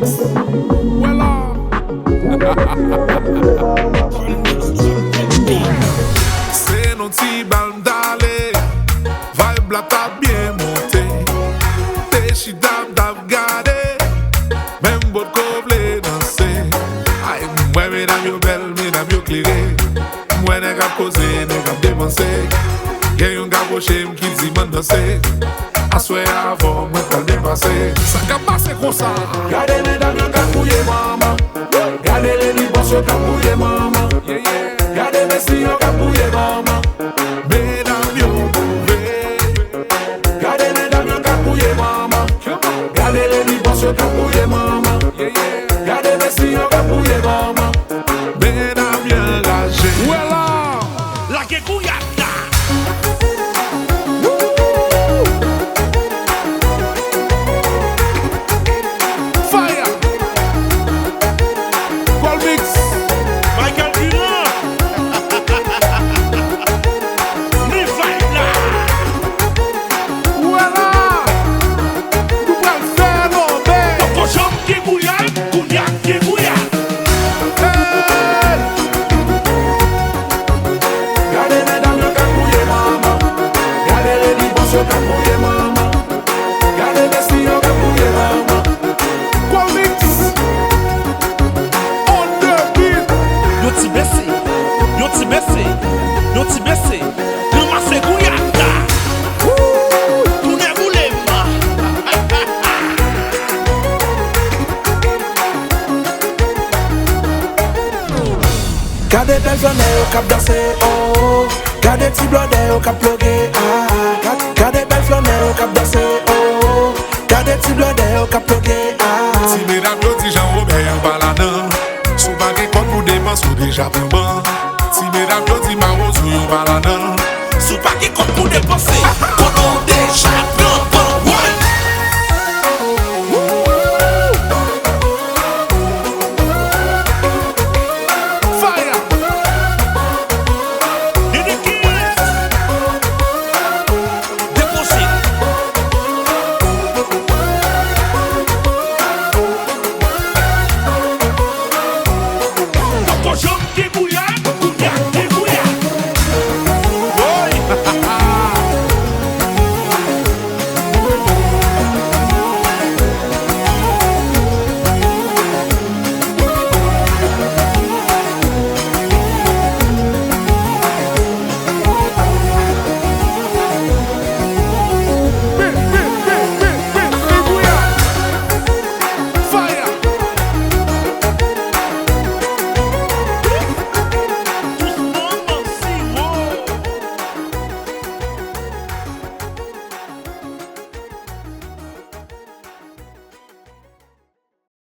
Voilà. C'est nos petits balles d'aller, vibe la t'a bien monté. T'es chi d'ab gardé, même beau de danser. Aïe, moi mesdames yo belle, mesdames yo clairé. Moi n'est qu'à causer, n'est qu'à dépenser. Y'a yon gars rocher qui dit man danser. Assoyer avant, moi t'as dépassé. Ça qu'a passé comme ça. Gardez mesdames yo qu'a fouillé maman. Gardez les libres yo qu'a fouillé maman. Gardez mes si yo qu'a fouillé maman. Mesdames yo bouvé. Gardez mesdames yo qu'a fouillé maman. Gardez les libres yo qu'a fouillé maman. Gardez mes si yo qu'a fouillé maman. Mesdames yo engagées. Voilà. La que couillata. Fire. Call mix. Michael Durand. Ni failla. Voilà. Nous pouvons faire nos belles. Toko jom ki bouillal, kouyak ki bouillal. Hey. Gardez mesdames yo qu'a fouillé maman. Gardez les libres yo qu'a fouillé maman. Gardez mes si yo qu'a fouillé maman. Call mix. On the beat. Yo ti bese, yo ti bese, yo ti bese. Yo mase kouyak. Tourne boule ma. Gardez belle journée au cap danser, oh. Gardez petit blondet au cap ploguer, ah. Gardez belle journée au cap danser, oh. Gardez petit blondet au cap ploguer, ah. Si mesdames yo di Jean-Robert baladant, sou bagay kon pou dépense ou déjà pou ban. Si mesdames yo di Maro sou yo baladant, Sou pa ki kon pou depanse.